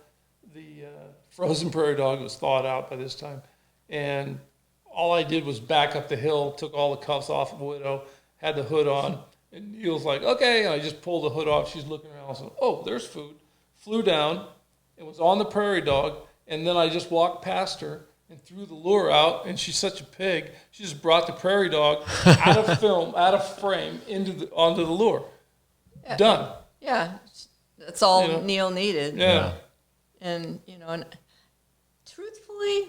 frozen prairie dog. It was thawed out by this time, and all I did was back up the hill, took all the cuffs off of Widow, had the hood on, and Neil's like, "Okay," and I just pulled the hood off. She's looking around, I said, "Oh, there's food." Flew down, it was on the prairie dog, and then I just walked past her and threw the lure out, and she's such a pig, she just brought the prairie dog out of frame onto the lure. Yeah. Done. Yeah. That's all Neil needed. Yeah. And and truthfully,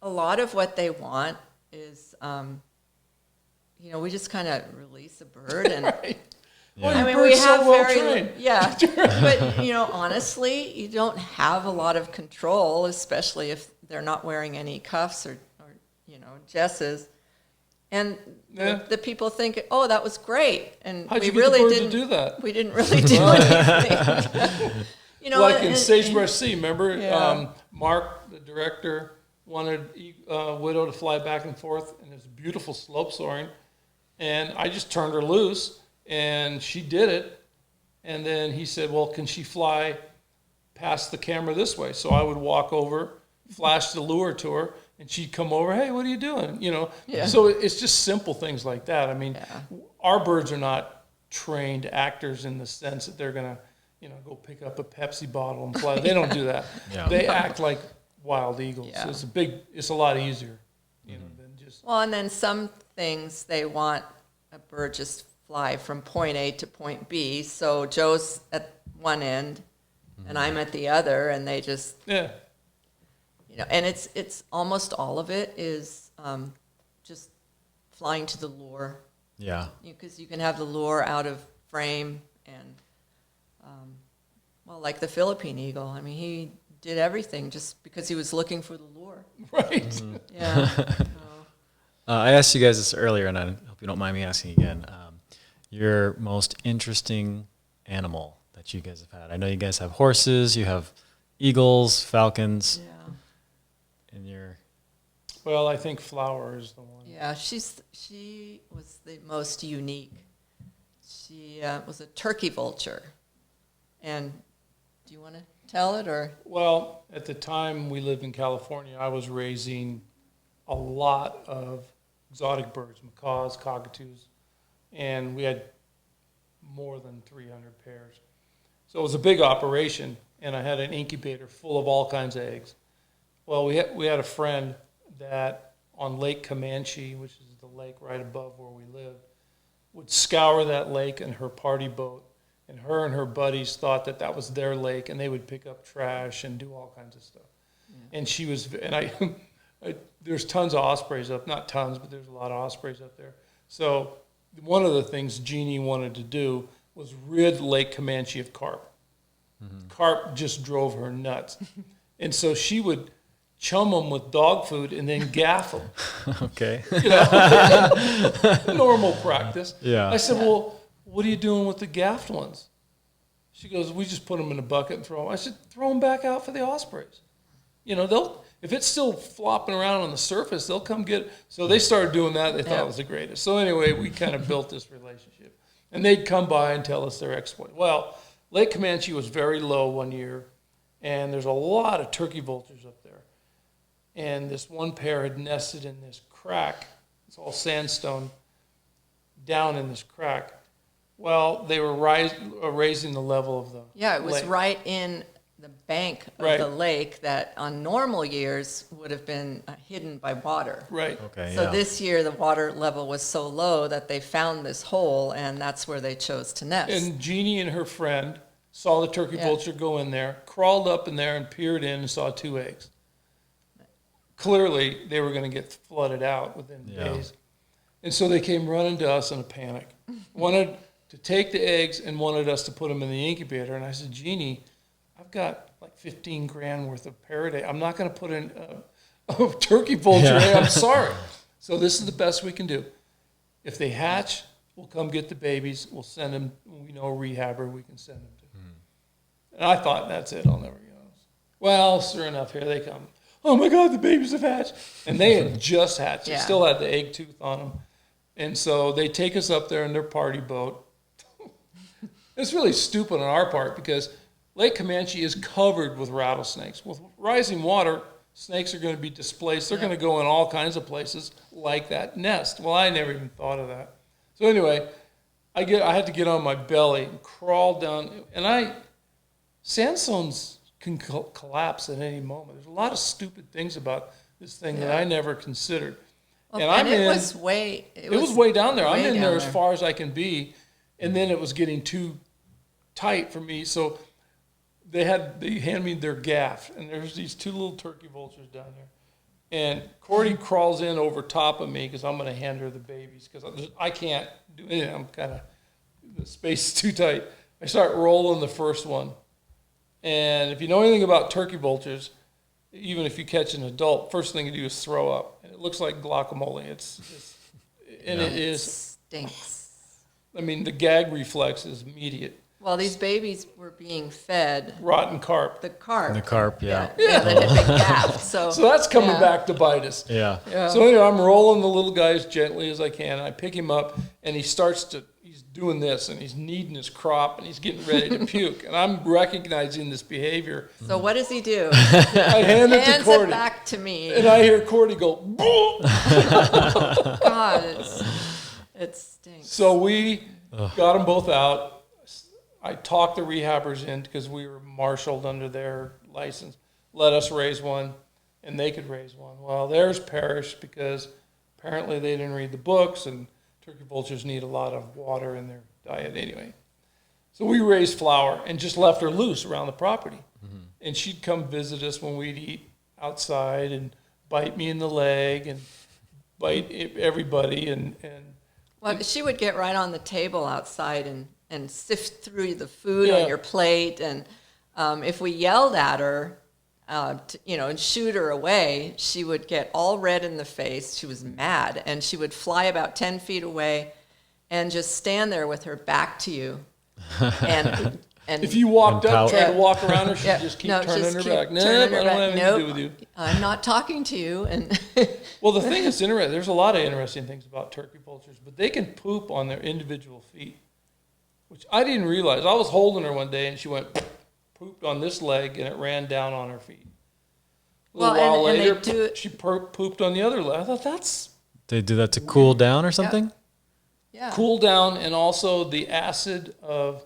a lot of what they want is, we just kind of release a bird, and Right. Yeah. Well, I your mean, bird's we have so well very, trained. yeah, but honestly, you don't have a lot of control, especially if they're not wearing any cuffs or jesses. And Yeah. the people think, "Oh, that was great," and How'd we you get really the bird didn't to do that? We didn't really do anything. Like in and- Sagebrush Sea, remember? Yeah. Mark, the director, wanted Widow to fly back and forth, and there's beautiful slope soaring, and I just turned her loose, and she did it. And then he said, "Well, can she fly past the camera this way?" So I would walk over, flash the lure to her, and she'd come over. "Hey, what are you doing?" Yeah. So it's just simple things like that. I mean, Yeah. our birds are not trained actors in the sense that they're gonna, go pick up a Pepsi bottle and fly. They don't do that. Yeah. They act like wild eagles. Yeah. So it's a lot easier, than just. Well, and then some things they want a bird just fly from point A to point B. So Joe's at one end, and I'm at the other, and they just, Yeah. and it's almost all of it is just flying to the lure, Yeah. because you can have the lure out of frame, and like the Philippine Eagle. I mean, he did everything just because he was looking for the lure. Right. Yeah. I asked you guys this earlier, and I hope you don't mind me asking again. Your most interesting animal that you guys have had? I know you guys have horses, you have eagles, falcons, Yeah. and your Well, I think Flower is the one. Yeah, she was the most unique. She was a turkey vulture. And do you want to tell it or? Well, at the time we lived in California, I was raising a lot of exotic birds, macaws, cockatoos, and we had more than 300 pairs. So it was a big operation, and I had an incubator full of all kinds of eggs. Well, we had a friend that on Lake Comanche, which is the lake right above where we lived, would scour that lake in her party boat, and her buddies thought that that was their lake, and they would pick up trash and do all kinds of stuff. Yeah. And she was, and I there's tons of ospreys up, not tons, but there's a lot of ospreys up there. So one of the things Jeannie wanted to do was rid Lake Comanche of carp. Mm-hmm. Carp just drove her nuts. And so she would chum them with dog food and then gaff them. Okay. You know, normal practice. Yeah. I said, well, what are you doing with the gaffed ones? She goes, we just put them in a bucket and throw them. I said, throw them back out for the ospreys. You know, if it's still flopping around on the surface, they'll come get it. So they started doing that. They thought it was the greatest. So anyway, we kind of built this relationship. And they'd come by and tell us their exploit. Well, Lake Comanche was very low one year, and there's a lot of turkey vultures up there. And this one pair had nested in this crack. It's all sandstone down in this crack. Well, they were raising the level of the Yeah, it was lake. right in the bank of the lake that on normal years would have been hidden by water. Right. Okay. So Yeah. this year the water level was so low that they found this hole, and that's where they chose to nest. And Jeannie and her friend saw the turkey vulture go in there, crawled up in there and peered in and saw 2 eggs. Clearly, they were going to get flooded out within days. And so they came running to us in a panic. Wanted to take the eggs and wanted us to put them in the incubator. And I said, Jeannie, I've got like 15 grand worth of parrot egg. I'm not going to put in a turkey vulture egg. I'm sorry. So this is the best we can do. If they hatch, we'll come get the babies. We'll send them. We know a rehabber we can send them to. And I thought, that's it. I'll never get on. Well, sure enough, here they come. Oh my God, the babies have hatched. And they had just hatched. They still had the egg tooth on them. And so they take us up there in their party boat. It's really stupid on our part because Lake Comanche is covered with rattlesnakes. With rising water, snakes are going to be displaced. They're going to go in all kinds of places like that nest. Well, I never even thought of that. So anyway, I had to get on my belly and crawl down. And sandstones can collapse at any moment. There's a lot of stupid things about this thing that I never considered. Well, and it was way down there. I'm in there as far as I can be, and then it was getting too tight for me. So they hand me their gaff, and there's these 2 little turkey vultures down there. And Cordy crawls in over top of me because I'm going to hand her the babies because I can't do anything. I'm kind of, the space is too tight. I start rolling the first one. And if you know anything about turkey vultures, even if you catch an adult, first thing you do is throw up. And it looks like guacamole. It stinks. I mean, the gag reflex is immediate. Well, these babies were being fed rotten carp. The carp. The carp, yeah. That had been gaffed. So that's coming back to bite us. Yeah. So anyway, I'm rolling the little guy as gently as I can. And I pick him up, and he's doing this, and he's kneading his crop, and he's getting ready to puke. And I'm recognizing this behavior. So what does he do? I hand it to Cordy. Hands it back to me. And I hear Cordy go, God, it stinks. So we got them both out. I talked the rehabbers in because we were marshaled under their license. Let us raise one, and they could raise one. Well, theirs perished because apparently they didn't read the books, and turkey vultures need a lot of water in their diet anyway. So we raised Flower and just left her loose around the property. Mm-hmm. And she'd come visit us when we'd eat outside and bite me in the leg and bite everybody. Well, she would get right on the table outside and sift through the food on your plate. And if we yelled at her, and shoot her away, she would get all red in the face. She was mad, and she would fly about 10 feet away and just stand there with her back to you and And If you walked And up, tried to Yeah. walk around her, she'd yeah, just keep no, turning just her keep back. Nope, I turning don't her have back. anything to do with you. I'm not talking to you. And Well, the thing that's interesting, there's a lot of interesting things about turkey vultures, but they can poop on their individual feet, which I didn't realize. I was holding her one day, and she went pooped on this leg, and it ran down on her feet. A little Well, while and they later, do it- she pooped on the other leg. I thought that's They do that to cool down or something? yeah, cool down, and also the acid of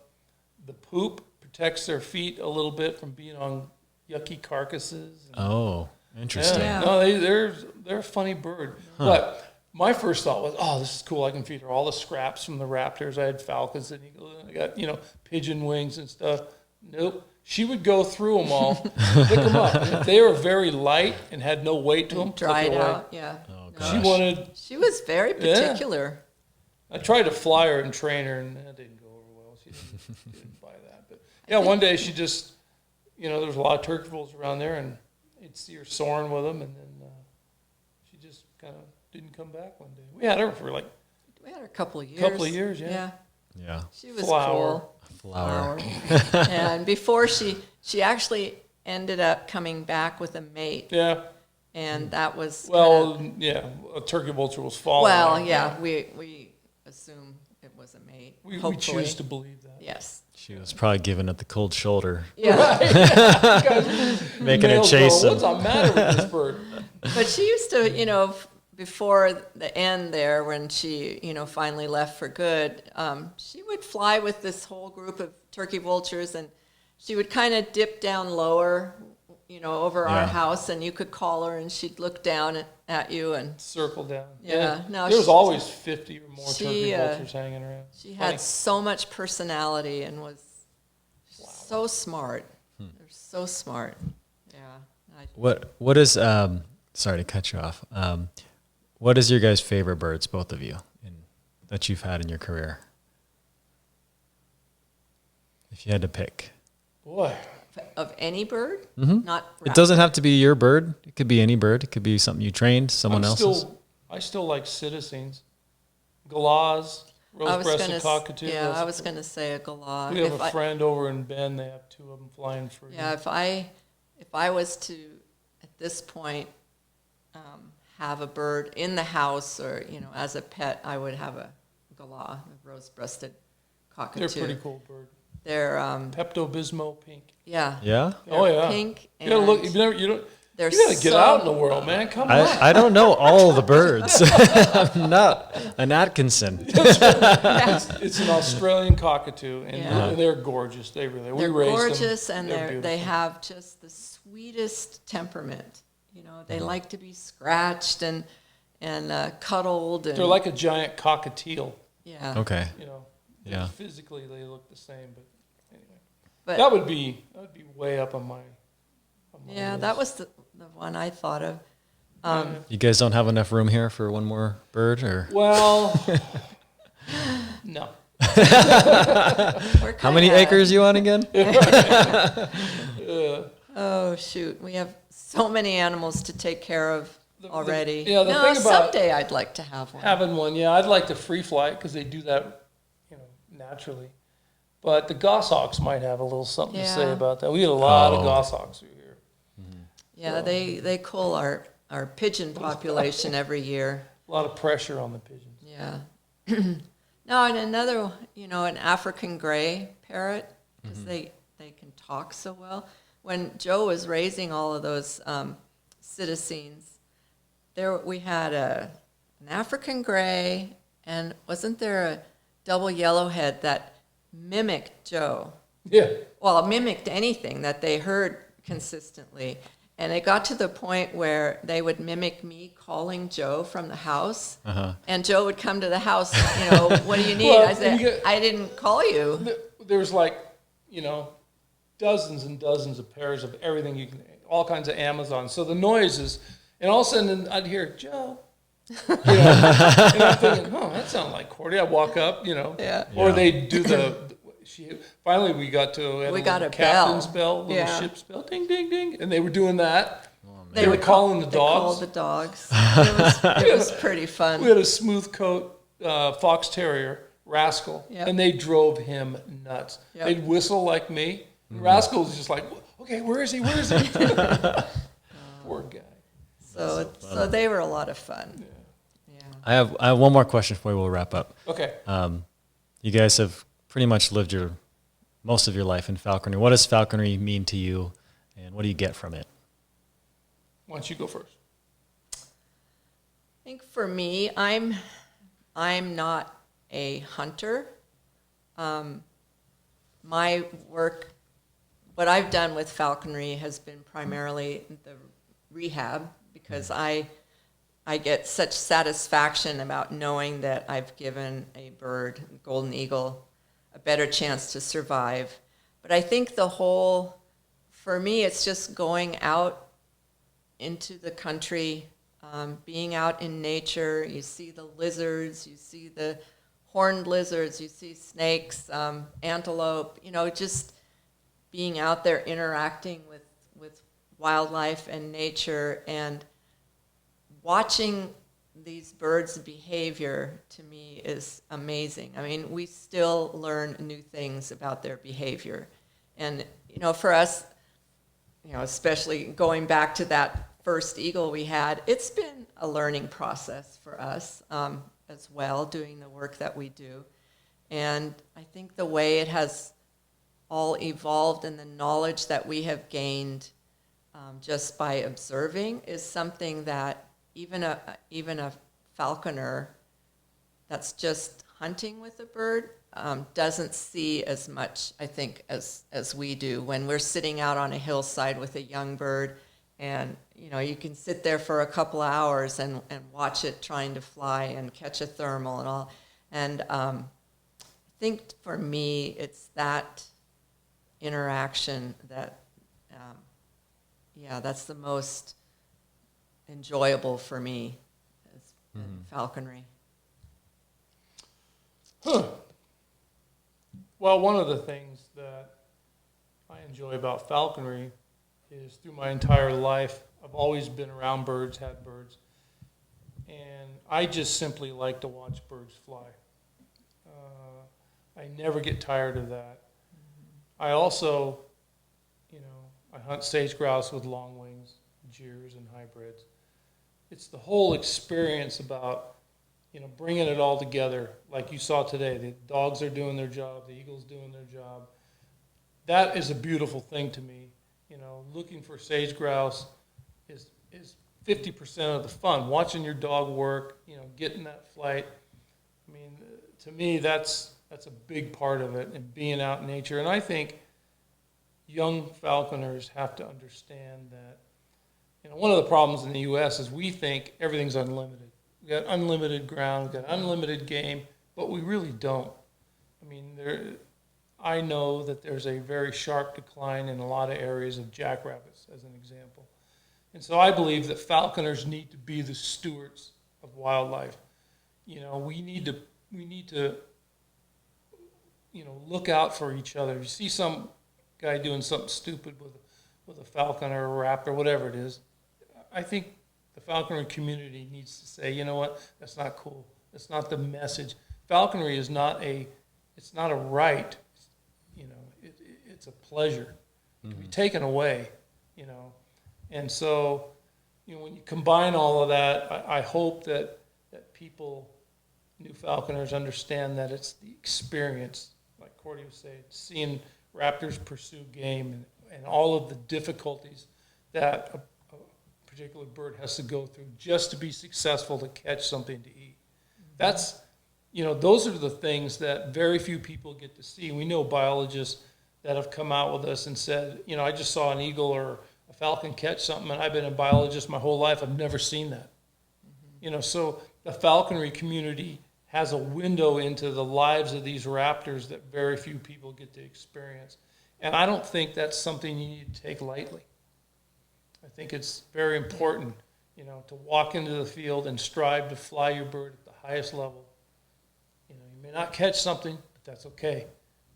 the poop protects their feet a little bit from being on yucky carcasses. Oh, interesting. Yeah. No, they're a funny bird. But my first thought was, oh, this is cool. I can feed her all the scraps from the raptors. I had falcons and eagles. I got pigeon wings and stuff. Nope. She would go through them all, pick them up. And if they were very light and had no weight to them, dried out. Yeah. Oh, No. She gosh. wanted. She was very particular. I tried to fly her and train her, and that didn't go over well. She didn't buy that. But yeah, one day she just, there was a lot of turkey vultures around there, and you'd see her soaring with them, and then she just kind of didn't come back one day. We had her for like We had her a couple of years. yeah. Yeah. Yeah. She was Flower. cool. Flower. And before she actually ended up coming back with a mate, Yeah. and that was Well, yeah, a turkey vulture was falling. well, yeah, we assume it was a mate. We hopefully. choose to believe that. Yes. She was probably giving it the cold shoulder, Yeah. making her Males chase go, him. what's the matter with this bird? But she used to, before the end there, when she, finally left for good, she would fly with this whole group of turkey vultures, and she would kind of dip down lower, over our Yeah. house, and you could call her, and she'd look down at you, and Circle down. Yeah, no, there was she- always 50 or more she, turkey vultures hanging around. she Funny. had so much personality and was so smart. They're so smart. Yeah. What is sorry to cut you off. What is your guys' favorite birds, both of you, that you've had in your career? If you had to pick. Boy, Of any bird, Mm-hmm. not It doesn't have to be your bird. It could be any bird. It could be something you trained, someone else's. I still like citizens. Galahs, rose-breasted cockatoo. Yeah, I was going to say a galah. We have a friend over in Bend. They have 2 of them flying free. Yeah, if I was to, at this point, have a bird in the house or, as a pet, I would have a galah, a rose-breasted cockatoo. They're a pretty cool bird. They're, Pepto-Bismol pink. yeah. Yeah? Oh, yeah. Pink. You gotta look. and You don't. they're You gotta get so- out in the world, man. Come on. I don't know all the birds. I'm not an Atkinson. It's an Australian cockatoo, and Yeah. they're gorgeous. They really. We They're raised gorgeous, them. and They're they beautiful. have just the sweetest temperament. They like to be scratched and cuddled. And, They're like a giant cockatiel. yeah. Okay. Yeah. Physically, they look the same, but anyway, But that would be way up on my. yeah, list. that was the one I thought of. You guys don't have enough room here for one more bird, or Well, no. We're how many kinda- acres you on again? Oh shoot, we have so many animals to take care of already. yeah, the no, thing about- someday I'd like to have one. Having one, yeah, I'd like to free fly it because they do that, naturally. But the goshawks might have a little something to say Yeah. about that. We get a lot of Oh. goshawks through here. Yeah, they cull our pigeon population every year. A lot of pressure on the pigeons. Yeah. No, and another, an African gray parrot, because they can talk so well. When Joe was raising all of those citizens, there we had an African gray, and wasn't there a double yellowhead that mimicked Joe? Yeah. Well, it mimicked anything that they heard consistently. And it got to the point where they would mimic me calling Joe from the house. And Joe would come to the house, what do you need? Well, I said, you get- I didn't call you. There's like, dozens and dozens of pairs of everything all kinds of Amazon. So the noises, and all of a sudden I'd hear, Joe. And I'm thinking, oh, that sounds like Cordy. I walk up, Yeah. Or Yeah. they do finally we got to We a got little a captain's bell. little Yeah. ship's bell, ding, ding, ding. And they were doing that. They were would calling the They called dogs. the dogs. It was pretty fun. We had a smooth coat fox terrier, Rascal, Yep. and they drove him nuts. Yep. They'd whistle like me. And Rascal was just like, okay, where is he? Where is he? Poor guy. So they were a lot of fun. Yeah. I have one more question for you. We'll wrap up. Okay. You guys have pretty much lived most of your life in falconry. What does falconry mean to you, and what do you get from it? Why don't you go first? I think for me, I'm not a hunter. My work, what I've done with falconry has been primarily the rehab, because I get such satisfaction about knowing that I've given a bird, golden eagle, a better chance to survive. But I think for me, it's just going out into the country, being out in nature. You see the lizards, you see the horned lizards, you see snakes, antelope, just being out there interacting with wildlife and nature, and watching these birds' behavior, to me, is amazing. I mean, we still learn new things about their behavior. And, for us, especially going back to that first eagle we had, it's been a learning process for us as well, doing the work that we do. And I think the way it has all evolved and the knowledge that we have gained just by observing is something that even a falconer that's just hunting with a bird doesn't see as much, I think, as we do when we're sitting out on a hillside with a young bird, and you can sit there for a couple of hours and watch it trying to fly and catch a thermal and all. And I think for me, it's that interaction that, that's the most enjoyable for me in falconry. Well, one of the things that I enjoy about falconry is through my entire life, I've always been around birds, had birds, and I just simply like to watch birds fly. I never get tired of that. I also, I hunt sage grouse with long wings, jeers, and hybrids. It's the whole experience about, bringing it all together, like you saw today. The dogs are doing their job, the eagle's doing their job. That is a beautiful thing to me. Looking for sage grouse is 50% of the fun. Watching your dog work, getting that flight. I mean, to me, that's a big part of it, and being out in nature. And I think young falconers have to understand that, one of the problems in the U.S. is we think everything's unlimited. We've got unlimited ground, we've got unlimited game, but we really don't. I mean, I know that there's a very sharp decline in a lot of areas of jackrabbits, as an example. And so I believe that falconers need to be the stewards of wildlife. We need to look out for each other. If you see some guy doing something stupid with a falcon or a raptor, whatever it is, I think the falconry community needs to say, you know what, that's not cool. That's not the message. Falconry is it's not a right. It's a pleasure to be taken away, And so, when you combine all of that, I hope that people, new falconers, understand that it's the experience, like Cordi was saying, seeing raptors pursue game and all of the difficulties that a particular bird has to go through just to be successful to catch something to eat. That's, those are the things that very few people get to see. We know biologists that have come out with us and said, I just saw an eagle or a falcon catch something, and I've been a biologist my whole life. I've never seen that. So the falconry community has a window into the lives of these raptors that very few people get to experience. And I don't think that's something you need to take lightly. I think it's very important, to walk into the field and strive to fly your bird at the highest level. You may not catch something, but that's okay.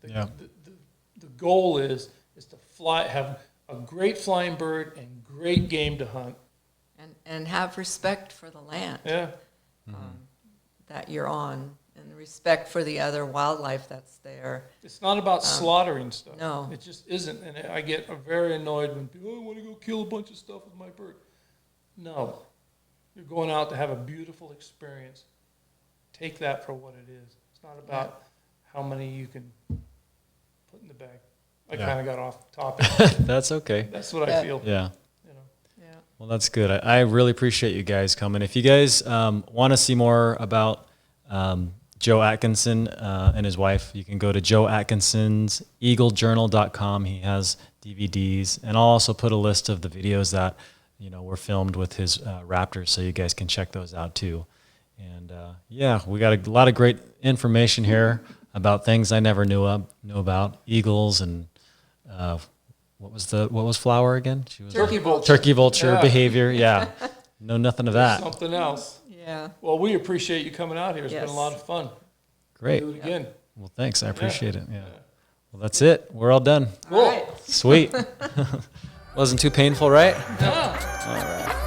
The goal is to fly, have a great flying bird and great game to hunt. And have respect for the land Yeah. that you're on. And respect for the other wildlife that's there. It's not about slaughtering stuff. no. It just isn't. And I get very annoyed when people, I want to go kill a bunch of stuff with my bird. No. You're going out to have a beautiful experience. Take that for what it is. It's not about how many you can put in the bag. I Yeah. kind of got off topic. That's okay. That's what I feel. Yeah. You know. Yeah. Well, that's good. I really appreciate you guys coming. If you guys want to see more about Joe Atkinson and his wife, you can go to Joe Atkinson's eaglejournal.com. He has DVDs, and I'll also put a list of the videos that were filmed with his raptors, so you guys can check those out too. And yeah, we got a lot of great information here about things I never knew about eagles and what was Flower again? She was Turkey vulture. Turkey vulture Yeah. behavior. Yeah, know nothing of that. Something else. Yeah. Well, we appreciate you coming out here. It's been a Yes. lot of fun. Great. Do it again. Well, thanks. I appreciate it. Yeah. Well, that's it. We're all done. All right. Sweet. Wasn't too painful, right? No. All right.